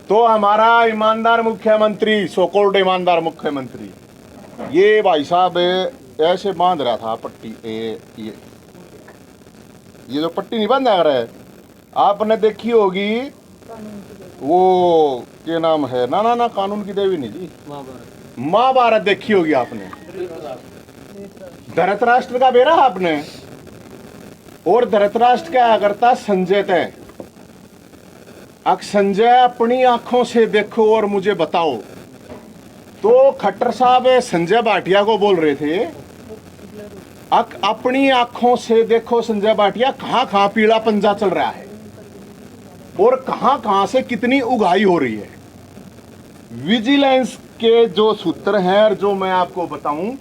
तो हमारा ईमानदार मुख्यमंत्री, सोकोल्ड ईमानदार मुख्यमंत्री, ये भाई साहब ऐसे बांध रहा था पट्टी। ये जो पट्टी नहीं बांधा रहा है, आपने देखी होगी, वो क्या नाम है, ना कानून की देवी नहीं जी, महाभारत देखी होगी आपने, धृतराष्ट्र का बेरा आपने। और धृतराष्ट्र क्या करता, संजय तय, संजय अपनी आंखों से देखो और मुझे बताओ। तो खट्टर साहब संजय भाटिया को बोल रहे थे, अपनी आंखों से देखो संजय भाटिया, कहां कहां पीला पंजा चल रहा है और कहां कहां से कितनी उगाही हो रही है। विजिलेंस के जो सूत्र हैं और जो मैं आपको बताऊं,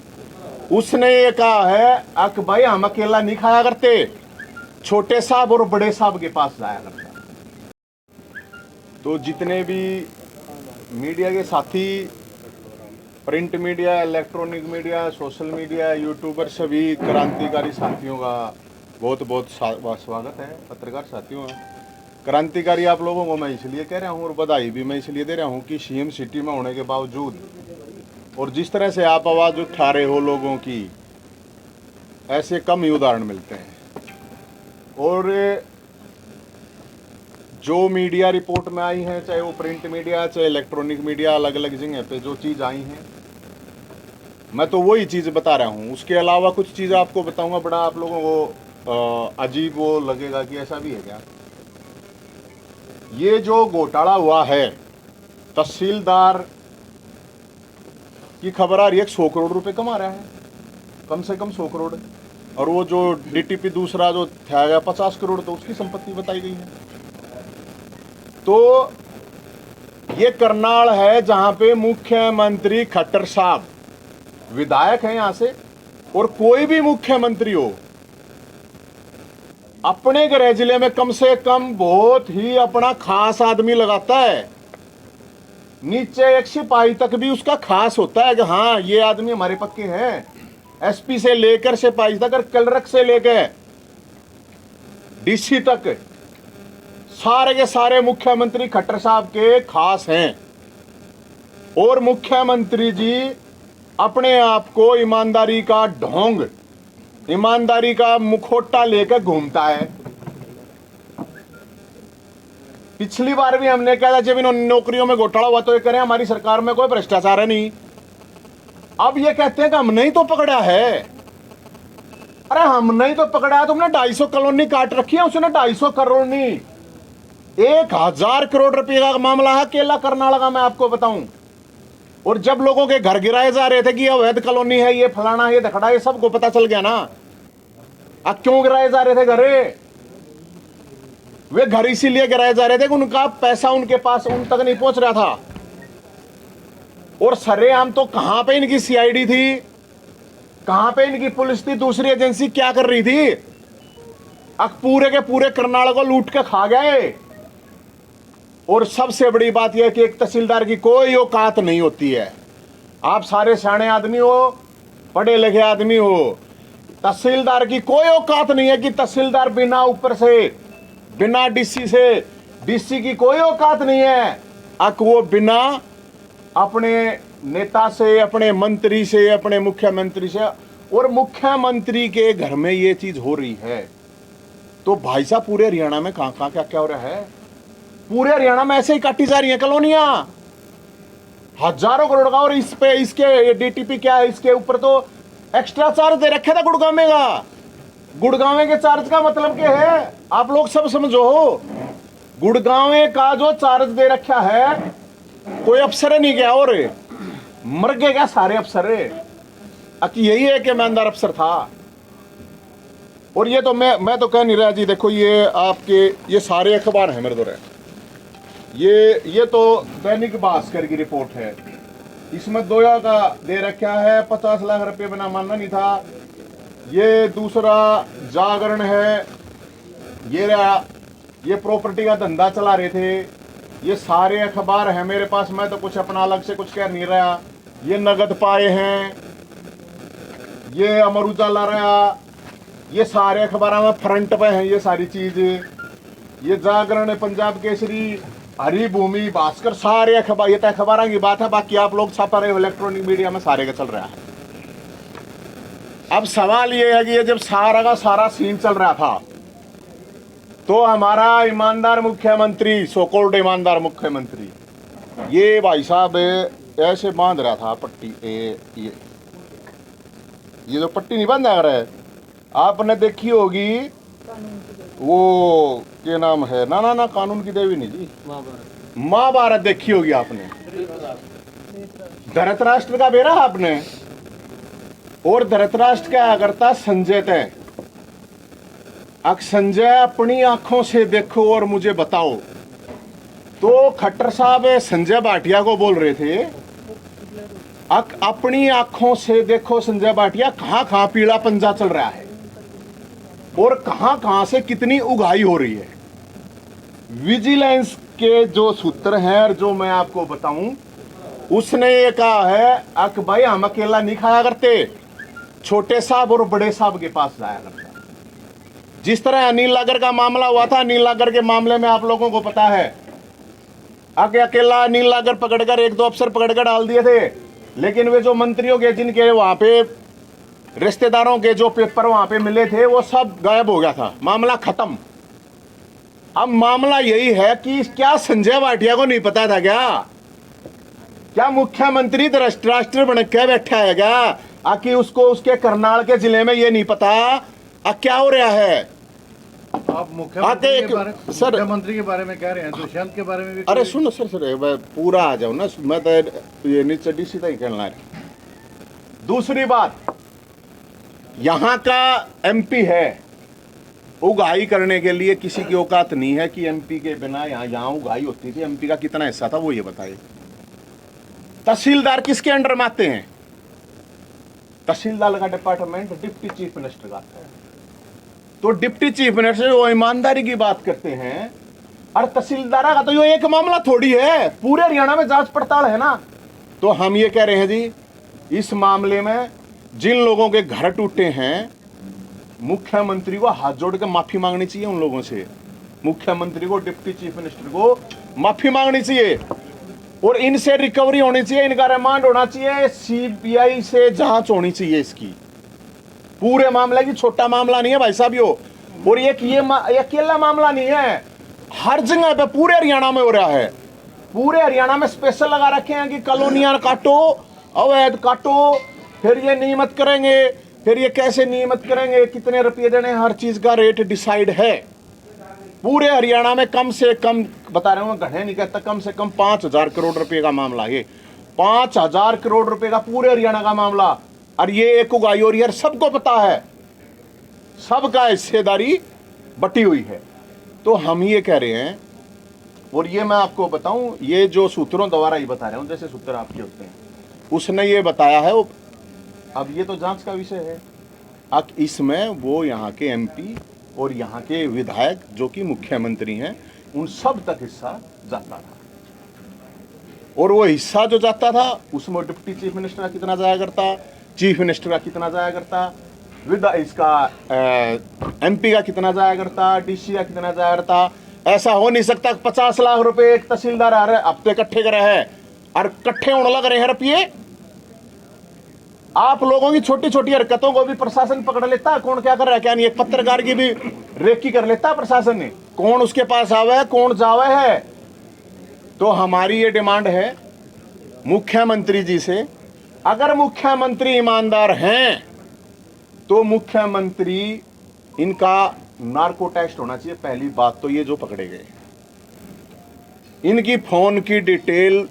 उसने ये कहा है भाई हम अकेला नहीं खाया करते, छोटे साहब और बड़े साहब के पास जाया करते। तो जितने भी मीडिया के साथी, print media, electronic media, social media, YouTuber, सभी क्रांतिकारी साथियों का बहुत बहुत स्वागत है। पत्रकार साथियों, क्रांतिकारी आप लोगों को मैं इसलिए कह रहा हूँ और बधाई भी मैं इसलिए दे रहा हूँ कि सीएम सिटी में होने के बावजूद और जिस तरह से आप आवाज़ उठा रहे हो लोगों की, ऐसे कम ही उदाहरण मिलते हैं। और जो मीडिया रिपोर्ट में आई है, चाहे वो प्रिंट मीडिया, चाहे इलेक्ट्रॉनिक मीडिया, अलग अलग जगह पे जो चीज़ आई हैं, मैं तो वही चीज़ बता रहा हूँ। उसके अलावा कुछ चीज़ आपको बताऊंगा, बड़ा आप लोगों को अजीब वो लगेगा कि ऐसा भी है क्या। ये जो घोटाला हुआ है, तहसीलदार की खबर आ रही है 100 करोड़ रुपए कमा रहा है, कम से कम 100 करोड़। और वो जो डीटीपी दूसरा जो था 50 करोड़, तो उसकी संपत्ति बताई गई है। तो ये करनाल है जहां पे मुख्यमंत्री खट्टर साहब विधायक हैं यहां से, और कोई भी मुख्यमंत्री हो अपने गृह जिले में कम से कम बहुत ही अपना खास आदमी लगाता है। नीचे एक सिपाही तक भी उसका खास होता है कि हाँ ये आदमी हमारे पक्के हैं। एसपी से लेकर सिपाही तक और क्लर्क से लेकर डीसी तक सारे के सारे मुख्यमंत्री खट्टर साहब के खास हैं। और मुख्यमंत्री जी अपने आप को ईमानदारी का ढोंग, ईमानदारी का मुखौटा लेकर घूमता है। पिछली बार भी हमने कहा था जब इन्होंने नौकरियों में घोटाला हुआ तो ये कह रहे हैं हमारी सरकार में कोई भ्रष्टाचार है नहीं। अब ये कहते हैं कि हमने ही तो पकड़ा है। अरे हमने ही तो पकड़ा है, तुमने 250 कॉलोनी काट रखी है, उसने 250 करोड़ नहीं 1000 करोड़ रुपए का मामला है अकेला करनाल का, मैं आपको बताऊं। और जब लोगों के घर गिराए जा रहे थे कि अवैध कॉलोनी है, ये फलाना, ये धखड़ा, ये सबको पता चल गया ना। अब क्यों गिराए जा रहे थे घर? वे घर इसीलिए गिराए जा रहे थे कि उनका पैसा उनके पास उन तक नहीं पहुंच रहा था। और सरेआम तो कहां पे इनकी सीआईडी थी, कहां पे इनकी पुलिस थी, दूसरी एजेंसी क्या कर रही थी? अब पूरे के पूरे करनाल को लूट के खा गए। और सबसे बड़ी बात यह कि एक तहसीलदार की कोई औकात नहीं होती है। आप सारे सियाने आदमी हो, पढ़े लिखे आदमी हो, तहसीलदार की कोई औकात नहीं है कि तहसीलदार बिना ऊपर से, बिना डीसी से, डीसी की कोई औकात नहीं है वो बिना अपने नेता से, अपने मंत्री से, अपने मुख्यमंत्री से। और मुख्यमंत्री के घर में ये चीज हो रही है तो भाई साहब पूरे हरियाणा में कहां कहां क्या क्या हो रहा है? पूरे हरियाणा में ऐसे ही काटी जा रही हैं कॉलोनियां हजारों करोड़ का। और इस पे इसके डीटीपी क्या है, इसके ऊपर तो एक्स्ट्रा चार्ज दे रखे था गुड़गांव का। गुड़गांव के चार्ज का मतलब क्या है आप लोग सब समझो। गुड़गांव का जो चार्ज दे रखा है, कोई अफसर नहीं गया और मर गए क्या सारे अफसर? यही है कि ईमानदार अफसर था। और ये तो मैं तो कह नहीं रहा जी। देखो ये आपके ये सारे अखबार हैं मेरे द्वारा, ये तो दैनिक भास्कर की रिपोर्ट है। इसमें दोया का दे रखा है 50 लाख रुपए, बिना मानना नहीं था। ये दूसरा जागरण है, ये प्रॉपर्टी का धंधा चला रहे थे। ये सारे अखबार हैं मेरे पास, मैं तो कुछ अपना अलग से कुछ कह नहीं रहा। ये नगद पाए हैं, ये अमर उजाला रहा, ये सारे अखबार में फ्रंट पे हैं ये सारी चीज। ये जागरण, पंजाब केसरी, हरिभूमि, भास्कर, सारे अखबार, ये तो अखबारों की बात है, बाकी आप लोग छापा रहे हो इलेक्ट्रॉनिक मीडिया में, सारे का चल रहा है। अब सवाल ये है कि ये जब सारा का सारा सीन चल रहा था तो हमारा ईमानदार मुख्यमंत्री, सोकोल्ड ईमानदार मुख्यमंत्री, ये भाई साहब ऐसे बांध रहा था पट्टी, ये जो पट्टी नहीं बांधा रहा है, आपने देखी होगी, वो क्या नाम है, ना कानून की देवी नहीं जी, महाभारत देखी होगी आपने, धृतराष्ट्र का बेरा आपने, और धृतराष्ट्र क्या करता, संजय तय, अब संजय अपनी आंखों से देखो और मुझे बताओ, तो खट्टर साहब संजय भाटिया को बोल रहे थे, अपनी आंखों से देखो संजय भाटिया, कहां कहां पीला पंजा चल रहा है और कहां कहां से कितनी उगाही हो रही है। विजिलेंस के जो सूत्र हैं और जो मैं आपको बताऊं, उसने ये कहा है अक भाई हम अकेला नहीं खाया करते, छोटे साहब और बड़े साहब के पास जाया करते। जिस तरह अनिल लागर का मामला हुआ था, अनिल लागर के मामले में आप लोगों को पता है, आगे अकेला अनिल लागर पकड़कर 1-2 अफसर पकड़कर डाल दिए थे, लेकिन वे जो मंत्रियों के जिनके वहां पे रिश्तेदारों के जो पेपर वहां पे मिले थे वो सब गायब हो गया था, मामला खत्म। अब मामला यही है कि क्या संजय भाटिया को नहीं पता था क्या मुख्यमंत्री राष्ट्र बन के बैठा है क्या, आकि उसको उसके करनाल के जिले में ये नहीं पता क्या हो रहा है। आप मुख्यमंत्री के बारे में कह रहे हैं, दुष्यंत के बारे में भी। अरे सुनो सर पूरा आ जाओ ना, मैं तो ये नीचे डी सीधा ही खेलना है। दूसरी बात, यहाँ का एमपी है, उगाही करने के लिए किसी की औकात नहीं है कि एमपी के बिना यहाँ उगाही होती थी। एमपी का कितना हिस्सा था वो ये बताइए। तहसीलदार किसके अंडर में आते हैं? तहसीलदार का डिपार्टमेंट डिप्टी चीफ मिनिस्टर का है। तो डिप्टी चीफ मिनिस्टर वो ईमानदारी की बात करते हैं, और तहसीलदार का तो ये एक मामला थोड़ी है, पूरे हरियाणा में जांच पड़ताल है ना। तो हम ये कह रहे हैं जी, इस मामले में जिन लोगों के घर टूटे हैं, मुख्यमंत्री को हाथ जोड़ के माफी मांगनी चाहिए उन लोगों से। मुख्यमंत्री को, डिप्टी चीफ मिनिस्टर को माफी मांगनी चाहिए और इनसे रिकवरी होनी चाहिए, इनका रिमांड होना चाहिए, सीबीआई से जांच होनी चाहिए इसकी। पूरे मामले की, छोटा मामला नहीं है भाई साहब यो, और ये अकेला मामला नहीं है, हर जगह पे पूरे हरियाणा में हो रहा है। पूरे हरियाणा में स्पेशल लगा रखे हैं कि कॉलोनियां काटो, अवैध काटो, फिर ये नियमित करेंगे, फिर ये कैसे नियमित करेंगे, कितने रुपये देने, हर चीज का रेट डिसाइड है। पूरे हरियाणा में कम से कम, बता रहे हूं, घने नहीं कहता, कम से कम 5,000 करोड़ रुपए का मामला है। 5,000 करोड़ रुपए का पूरे हरियाणा का मामला, और ये एक उगाही हो रही है, सबको पता है, सबका हिस्सेदारी बटी हुई है। तो हम ये कह रहे हैं, और ये मैं आपको बताऊं, ये जो सूत्रों द्वारा ही बता रहे हूं, जैसे सूत्र आपके होते हैं, उसने ये बताया है वो, अब ये तो जांच का विषय है। अब इसमें वो यहाँ के एमपी और यहाँ के विधायक जो कि मुख्यमंत्री हैं, उन सब तक हिस्सा जाता था, और वो हिस्सा जो जाता था उसमें डिप्टी चीफ मिनिस्टर का कितना जाया करता, चीफ मिनिस्टर का कितना जाया करता, इसका एमपी का कितना जाया करता, डीसी का कितना जाया करता। ऐसा हो नहीं सकता 50 लाख रुपए एक तहसीलदार आ रहे हफ्ते इकट्ठे करे है और इकट्ठे होने लग रहे हैं रुपये। आप लोगों की छोटी छोटी हरकतों को भी प्रशासन पकड़ लेता है, कौन क्या कर रहा है क्या नहीं। एक पत्रकार की भी रेकी कर लेता है प्रशासन ने, कौन उसके पास आवे है, कौन जावे है। तो हमारी ये डिमांड है मुख्यमंत्री जी से, अगर मुख्यमंत्री ईमानदार हैं तो मुख्यमंत्री, इनका नार्को टेस्ट होना चाहिए। पहली बात तो ये जो पकड़े गए, इनकी फोन की डिटेल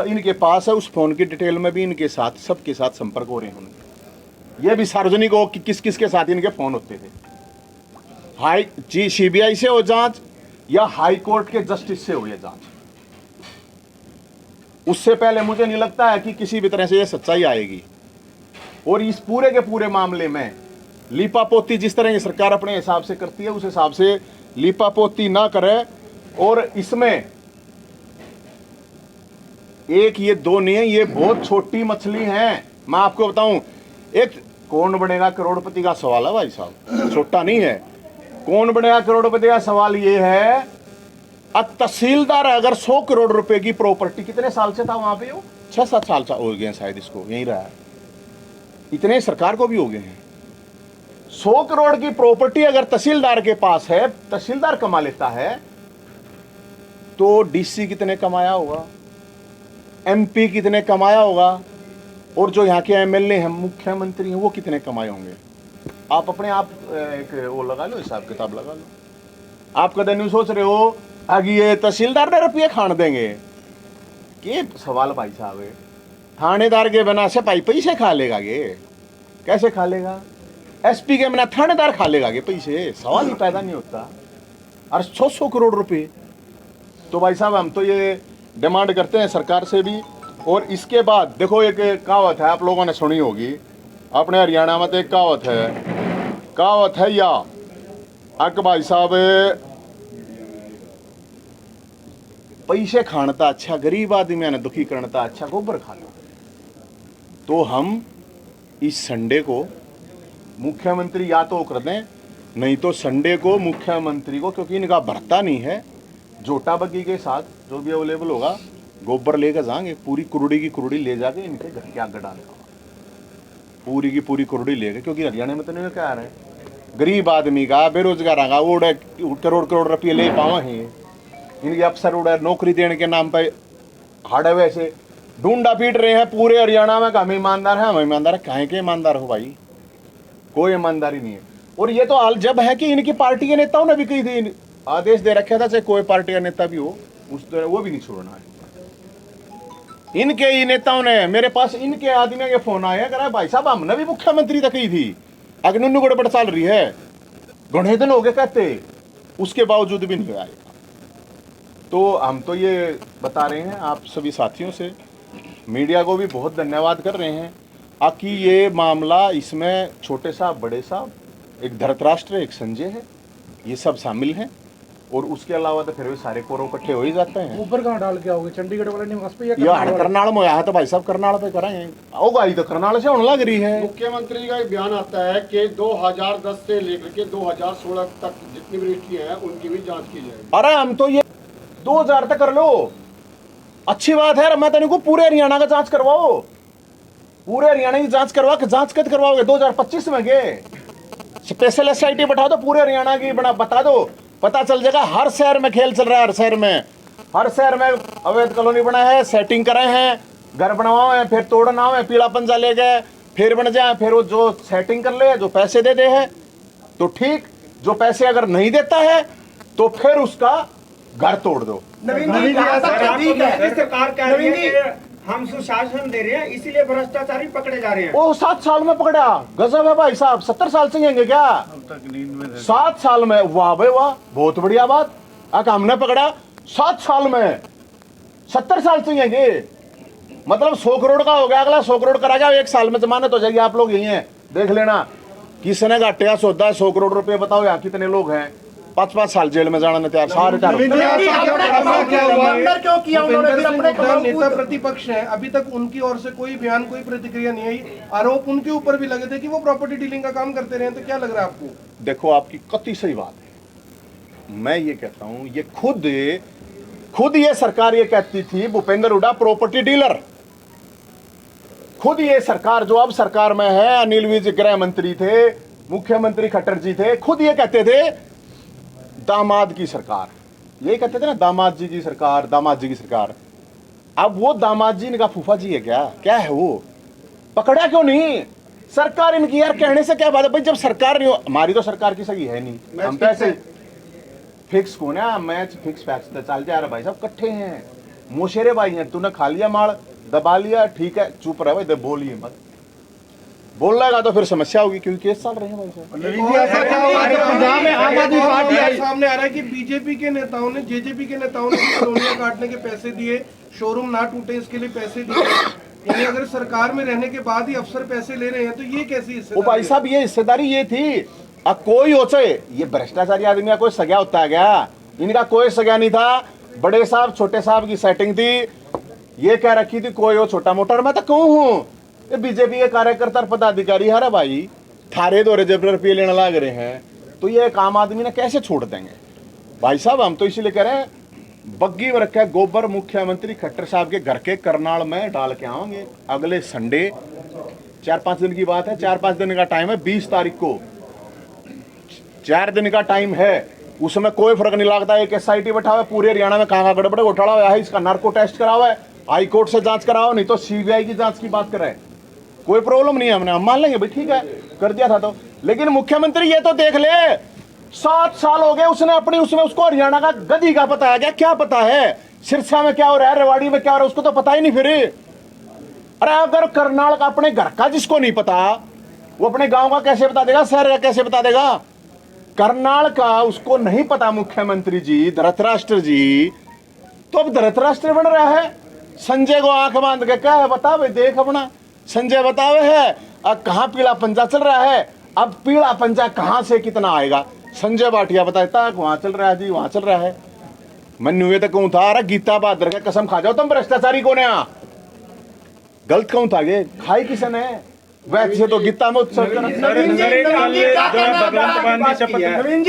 इनके पास है, उस फोन की डिटेल में भी इनके साथ, सबके साथ संपर्क हो रहे हैं। ये भी सार्वजनिक हो कि किस किस के साथ इनके फोन होते थे। हाई जी सीबीआई से हो जांच या हाई कोर्ट के जस्टिस से हो ये जांच, उससे पहले मुझे नहीं लगता है कि किसी भी तरह से ये सच्चाई आएगी। और इस पूरे के पूरे मामले में लीपापोती जिस तरह की सरकार अपने हिसाब से करती है, उस हिसाब से लीपापोती ना करे। और इसमें एक ये दो नहीं है, ये बहुत छोटी मछली है। मैं आपको बताऊं, एक कौन बनेगा करोड़पति का सवाल है भाई साहब, छोटा नहीं है। कौन बनेगा करोड़पति का सवाल ये है अब तहसीलदार अगर 100 करोड़ रुपए की प्रॉपर्टी, कितने साल से था वहां पे, वो 6-7 साल हो गए शायद, इसको यहीं रहा है, इतने सरकार को भी हो गए हैं। 100 करोड़ की प्रॉपर्टी अगर तहसीलदार के पास है, तहसीलदार कमा लेता है, तो डीसी कितने कमाया होगा, एमपी कितने कमाया होगा, और जो यहाँ के एमएलए हैं, मुख्यमंत्री हैं, वो कितने कमाए होंगे। आप अपने आप एक वो लगा लो, हिसाब किताब लगा लो। आप कदम नहीं सोच रहे हो आगे ये तहसीलदार ने रुपये खान देंगे, के सवाल भाई साहब है। थानेदार के बिना से भाई पैसे खा लेगा, ये कैसे खा लेगा। एसपी के बिना थानेदार खा लेगा ये पैसे, सवाल ही पैदा नहीं होता। और 600 करोड़ रुपए, तो भाई साहब हम तो ये डिमांड करते हैं सरकार से भी। और इसके बाद देखो, एक कहावत है आप लोगों ने सुनी होगी, अपने हरियाणा में तो एक कहावत है या अक भाई साहब, पैसे खानता अच्छा, गरीब आदमी ने दुखी करता अच्छा गोबर खा लो। तो हम इस संडे को मुख्यमंत्री या तो कर दें, नहीं तो संडे को मुख्यमंत्री को, क्योंकि इनका भरता नहीं है, जोटा बग्गी के साथ जो भी अवेलेबल होगा गोबर लेकर जाएंगे, पूरी कुरुड़ी की कुरुड़ी ले जाके इनके घर के आगे डालेगा, पूरी की पूरी कुरुड़ी लेके। क्योंकि हरियाणा में तो नहीं क्या रहे, गरीब आदमी का, बेरोजगार का उड़े करोड़ करोड़ रुपये ले पावा है, इनके अफसर उड़े नौकरी देने के नाम पे हाड़े वैसे ढूंढा पीट रहे हैं पूरे हरियाणा में। हम ईमानदार है, हम ईमानदार है, काहे के ईमानदार हो भाई, कोई ईमानदारी नहीं है। और ये तो हाल जब है कि इनकी पार्टी के नेताओं ने भी कही थी, आदेश दे रखा था, चाहे कोई पार्टी का नेता भी हो, वो भी नहीं छोड़ना है। इनके ही नेताओं ने, मेरे पास इनके आदमियों के फोन आए, कह रहा भाई साहब हमने भी मुख्यमंत्री तक ही थी, अग्निन्नू गड़बड़ चल रही है, घने दिन हो गए कहते, उसके बावजूद भी नहीं आएगा। तो हम तो ये बता रहे हैं आप सभी साथियों से, मीडिया को भी बहुत धन्यवाद कर रहे हैं कि ये मामला, इसमें छोटे साहब, बड़े साहब, एक धृतराष्ट्र, एक संजय है, ये सब शामिल हैं। और उसके अलावा तो फिर भी सारे कोरों इकट्ठे हो ही जाते हैं। ऊपर कहाँ डाल के आओगे, चंडीगढ़ वाले निवास पे या करनाल में आया है, तो भाई साहब करनाल पे कराएंगे, होगा ही तो करनाल से होने लग रही है। मुख्यमंत्री का एक बयान आता है कि 2010 से लेकर के 2016 तक जितनी भी रजिस्ट्री है उनकी भी जांच की जाएगी। अरे हम तो ये 2000 तक कर लो, अच्छी बात है। मैं तो पूरे हरियाणा का जांच करवाओ, पूरे हरियाणा की जांच करवा के, जांच कद करवाओगे 2025 में गए, स्पेशल एसआईटी बैठा दो, पूरे हरियाणा की बता दो, पता चल जाएगा। हर शहर में खेल चल रहा है, हर शहर में अवैध कॉलोनी बना है, सेटिंग करे हैं, घर बनवाओ है, फिर तोड़ना है, पीला पंजा ले गए, फिर बन जाए, फिर वो जो सेटिंग कर ले, जो पैसे दे है तो ठीक, जो पैसे अगर नहीं देता है तो फिर उसका घर तोड़ दो। सरकार कह रही है कि हम सुशासन दे रहे हैं, इसीलिए भ्रष्टाचारी पकड़े जा रहे हैं। वो 7 साल में पकड़ा, गजब है भाई साहब। 70 साल से रहेंगे क्या? 7 साल में, वाह भाई वाह, बहुत बढ़िया बात। हमने पकड़ा 7 साल में, 70 साल से रहेंगे, मतलब 100 करोड़ का हो गया, अगला 100 करोड़ करा गया, 1 साल में जमानत हो जाएगी। आप लोग यही हैं, देख लेना किसने घाटे का सौदा है 100 करोड़ रुपए। बताओ यहाँ कितने लोग हैं 5-5 साल जेल में जाना न तैयार, सारे नेता प्रतिपक्ष है, अभी तक उनकी ओर से कोई बयान, कोई प्रतिक्रिया नहीं आई। आरोप उनके ऊपर भी लगे थे कि वो प्रॉपर्टी डीलिंग का काम करते रहे, तो क्या लग रहा है आपको? देखो आपकी कतई सही बात है। मैं ये कहता हूं, ये खुद ये सरकार ये कहती थी, भूपेंद्र हुड्डा प्रॉपर्टी डीलर, खुद ये सरकार जो अब सरकार में है, अनिल विज गृह मंत्री थे, मुख्यमंत्री खट्टर जी थे, खुद ये कहते थे दामाद की सरकार, यही कहते थे ना, दामाद जी की सरकार, दामाद जी की सरकार। अब वो दामाद जी इनका फूफा जी है क्या है वो? पकड़ा क्यों नहीं? सरकार इनकी यार, कहने से क्या बात है भाई, जब सरकार नहीं हो, हमारी तो सरकार की सही है नहीं, हम पैसे फिक्स को ना, मैच फिक्स फैक्स चल जा रहा भाई साहब, इकट्ठे हैं, मोशेरे भाई हैं, तूने खा लिया माल, दबा लिया, ठीक है, चुप रहे भाई, बोलिए मत, बोल लेगा तो फिर समस्या होगी, क्योंकि केस चल रहे हैं भाई साहब। सामने आ रहा है कि बीजेपी के नेताओं ने, जेजेपी के नेताओं ने कॉलोनियां काटने के पैसे दिए, शोरूम ना टूटे इसके लिए पैसे दिए, यानी अगर सरकार में रहने के बाद ही अफसर पैसे ले रहे हैं तो ये कैसी हिस्सेदारी? भाई साहब ये हिस्सेदारी ये थी, अब कोई हो चाहे ये भ्रष्टाचारी आदमी का कोई सगा होता है क्या? इनका कोई सगा नहीं था, बड़े साहब छोटे साहब की सेटिंग थी, ये कह रखी थी कोई हो छोटा मोटा। मैं तो कहूँ हूँ ये बीजेपी के कार्यकर्ता पदाधिकारी है भाई, थारे दौरे जब रुपये लेने लग रहे हैं, तो ये एक आम आदमी ने कैसे छोड़ देंगे? भाई साहब हम तो इसीलिए कह रहे हैं बग्गी में रखा है गोबर। मुख्यमंत्री खट्टर साहब के घर के करनाल में डाल के आएंगे अगले संडे। 4-5 दिन की बात है, 4-5 दिन का टाइम है। 20 तारीख को 4 दिन का टाइम है, उसमें कोई फर्क नहीं लगता। एक SIT बैठा हुआ है पूरे हरियाणा में, कहाँ गड़बड़ घोटाला हुआ है, इसका नार्को टेस्ट करा हुआ है, हाई कोर्ट से जांच कराओ, नहीं तो CBI की जांच की बात करें, कोई प्रॉब्लम नहीं है। हमने हम मान लेंगे भाई, ठीक है कर दिया था तो। लेकिन मुख्यमंत्री ये तो देख ले, 7 साल हो गए उसने अपनी उसमें, उसको हरियाणा का गधी का पता है क्या पता है? सिरसा में क्या हो रहा है, रेवाड़ी में क्या हो रहा है, उसको तो पता ही नहीं। फिर अरे अगर करनाल का अपने घर का जिसको नहीं पता, वो अपने गांव का कैसे बता देगा, शहर का कैसे बता देगा? करनाल का उसको नहीं पता मुख्यमंत्री जी, धृतराष्ट्र जी। तो अब धृतराष्ट्र बन रहा है। संजय को आंख बांध के क्या है, बता भाई, देख अपना संजय बतावे है। अब कहां पीला पंजा चल रहा है, अब पीला पंजा कहां से कितना आएगा? संजय भाटिया बताता है वहां चल रहा है जी, वहां चल रहा है। मैं तो कहूं था, अरे गीता बहादुर का कसम खा जाओ तुम, भ्रष्टाचारी कौन है? गलत कहूं था, ये खाई किसने? वैसे तो गीता में उत्सव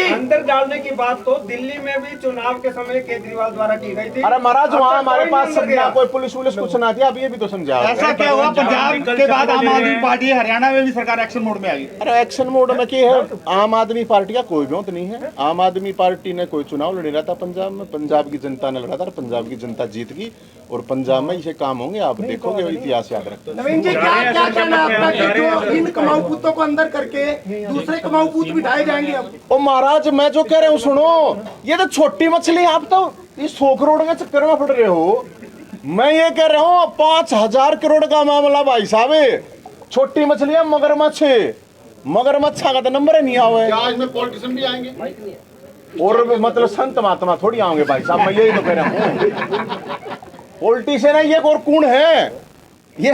अंदर डालने की बात तो दिल्ली में भी चुनाव के समय केजरीवाल द्वारा की गई थी। अरे महाराज वहाँ हमारे पास समझा, कोई पुलिस कुछ सुना दिया, अब ये भी तो समझा। ऐसा क्या हुआ पंजाब के बाद आम आदमी पार्टी हरियाणा में भी सरकार एक्शन मोड में आ गई? अरे एक्शन मोड में क्या है, आम आदमी पार्टी का कोई भी नहीं है। आम आदमी पार्टी ने कोई चुनाव लड़ रहा था पंजाब में, पंजाब की जनता ने लड़ा था, पंजाब की जनता जीत गई और पंजाब में इसे काम होंगे, आप देखोगे, इतिहास याद रखते। नवीन जी, क्या कहना है आपका कि जो इन कमाऊ पुतों को अंदर करके दूसरे कमाऊ पुत बिठाए जाएंगे अब? ओ महाराज, मैं जो कह रहा हूँ सुनो, ये तो छोटी मछली, आप तो इस 100 करोड़ के चक्कर में पड़ रहे हो। मैं ये कह रहा हूँ 5000 करोड़ का मामला भाई साहब, छोटी मछली है मगरमच्छ। मगरमच्छ का तो नंबर ही नहीं आवे। आज में पॉलिटिशियन भी आएंगे और मतलब संत महात्मा थोड़ी आएंगे भाई साहब, मैं यही तो कह रहा हूँ। पॉलिटिशियन है ये और कौन है ये?